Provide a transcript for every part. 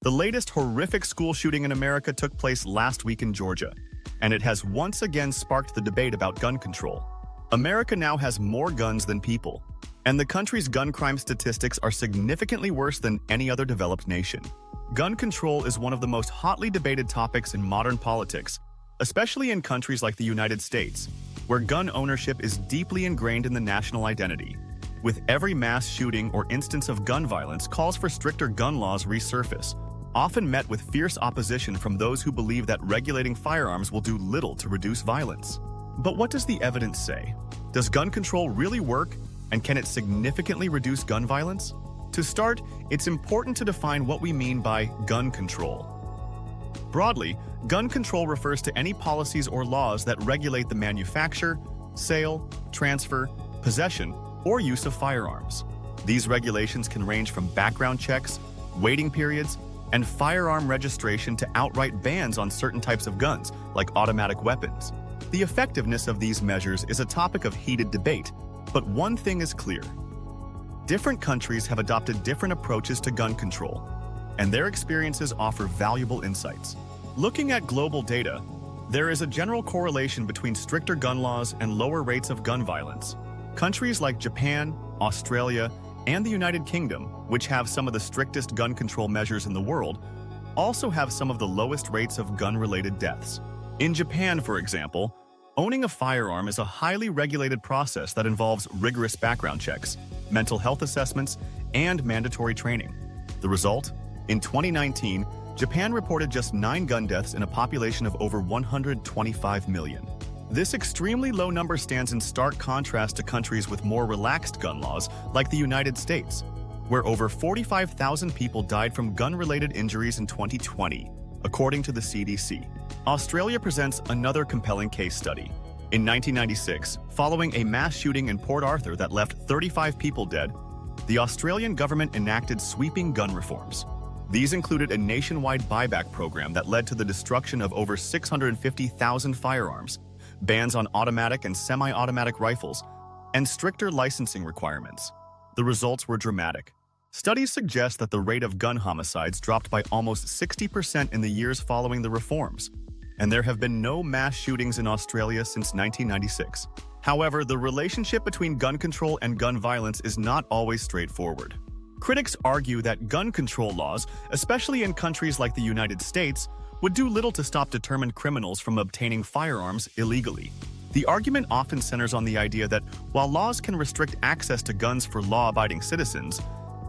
The latest horrific school shooting in America took place last week in Georgia, and it has once again sparked the debate about gun control. America now has more guns than people, and the country's gun crime statistics are significantly worse than any other developed nation. Gun control is one of the most hotly debated topics in modern politics, especially in countries like the United States, where gun ownership is deeply ingrained in the national identity. With every mass shooting or instance of gun violence, calls for stricter gun laws resurface, often met with fierce opposition from those who believe that regulating firearms will do little to reduce violence. But what does the evidence say? Does gun control really work, and can it significantly reduce gun violence? To start, it's important to define what we mean by gun control. Broadly, gun control refers to any policies or laws that regulate the manufacture, sale, transfer, possession, or use of firearms. These regulations can range from background checks, waiting periods, and firearm registration to outright bans on certain types of guns, like automatic weapons. The effectiveness of these measures is a topic of heated debate, but one thing is clear. Different countries have adopted different approaches to gun control, and their experiences offer valuable insights. Looking at global data, there is a general correlation between stricter gun laws and lower rates of gun violence. Countries like Japan, Australia, and the United Kingdom, which have some of the strictest gun control measures in the world, also have some of the lowest rates of gun-related deaths. In Japan, for example, owning a firearm is a highly regulated process that involves rigorous background checks, mental health assessments, and mandatory training. The result? In 2019, Japan reported just 9 gun deaths in a population of over 125 million. This extremely low number stands in stark contrast to countries with more relaxed gun laws, like the United States, where over 45,000 people died from gun-related injuries in 2020, according to the CDC. Australia presents another compelling case study. In 1996, following a mass shooting in Port Arthur that left 35 people dead, the Australian government enacted sweeping gun reforms. These included a nationwide buyback program that led to the destruction of over 650,000 firearms, bans on automatic and semi-automatic rifles, and stricter licensing requirements. The results were dramatic. Studies suggest that the rate of gun homicides dropped by almost 60% in the years following the reforms, and there have been no mass shootings in Australia since 1996. However, the relationship between gun control and gun violence is not always straightforward. Critics argue that gun control laws, especially in countries like the United States, would do little to stop determined criminals from obtaining firearms illegally. The argument often centers on the idea that while laws can restrict access to guns for law-abiding citizens,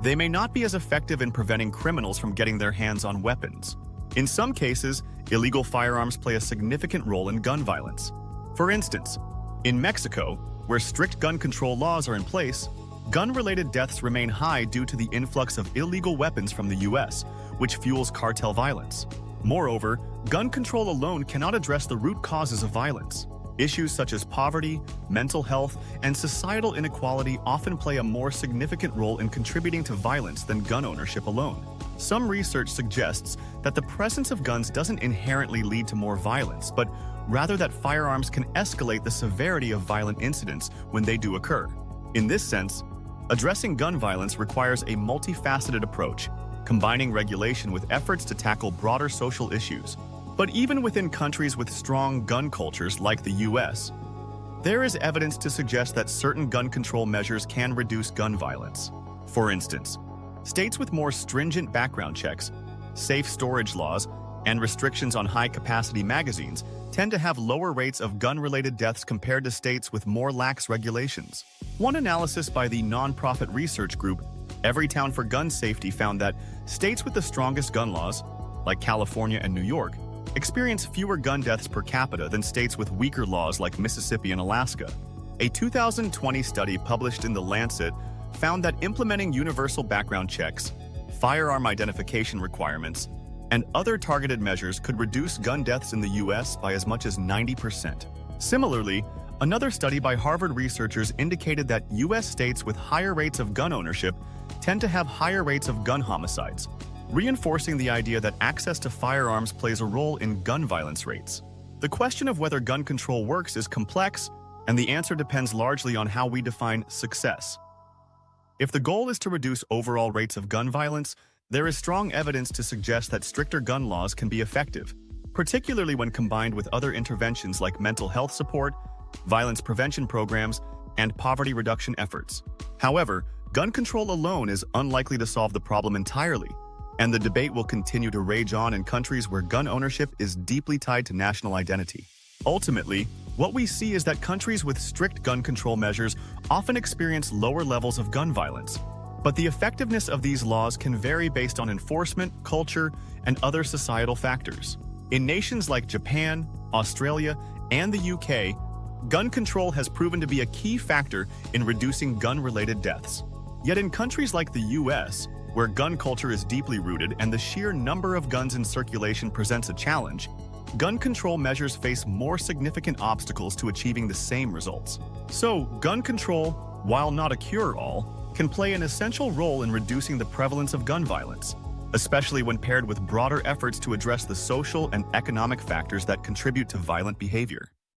they may not be as effective in preventing criminals from getting their hands on weapons. In some cases, illegal firearms play a significant role in gun violence. For instance, in Mexico, where strict gun control laws are in place, gun-related deaths remain high due to the influx of illegal weapons from the US, which fuels cartel violence. Moreover, gun control alone cannot address the root causes of violence. Issues such as poverty, mental health, and societal inequality often play a more significant role in contributing to violence than gun ownership alone. Some research suggests that the presence of guns doesn't inherently lead to more violence, but rather that firearms can escalate the severity of violent incidents when they do occur. In this sense, addressing gun violence requires a multifaceted approach, combining regulation with efforts to tackle broader social issues. But even within countries with strong gun cultures like the US, there is evidence to suggest that certain gun control measures can reduce gun violence. For instance, states with more stringent background checks, safe storage laws, and restrictions on high-capacity magazines tend to have lower rates of gun-related deaths compared to states with more lax regulations. One analysis by the nonprofit research group Everytown for Gun Safety found that states with the strongest gun laws, like California and New York, experience fewer gun deaths per capita than states with weaker laws like Mississippi and Alaska. A 2020 study published in The Lancet found that implementing universal background checks, firearm identification requirements, and other targeted measures could reduce gun deaths in the US by as much as 90%. Similarly, another study by Harvard researchers indicated that US states with higher rates of gun ownership tend to have higher rates of gun homicides, reinforcing the idea that access to firearms plays a role in gun violence rates. The question of whether gun control works is complex, and the answer depends largely on how we define success. If the goal is to reduce overall rates of gun violence, there is strong evidence to suggest that stricter gun laws can be effective, particularly when combined with other interventions like mental health support, violence prevention programs, and poverty reduction efforts. However, gun control alone is unlikely to solve the problem entirely, and the debate will continue to rage on in countries where gun ownership is deeply tied to national identity. Ultimately, what we see is that countries with strict gun control measures often experience lower levels of gun violence. But the effectiveness of these laws can vary based on enforcement, culture, and other societal factors. In nations like Japan, Australia, and the UK, gun control has proven to be a key factor in reducing gun-related deaths. Yet in countries like the US, where gun culture is deeply rooted and the sheer number of guns in circulation presents a challenge, gun control measures face more significant obstacles to achieving the same results. So, gun control, while not a cure-all, can play an essential role in reducing the prevalence of gun violence, especially when paired with broader efforts to address the social and economic factors that contribute to violent behavior.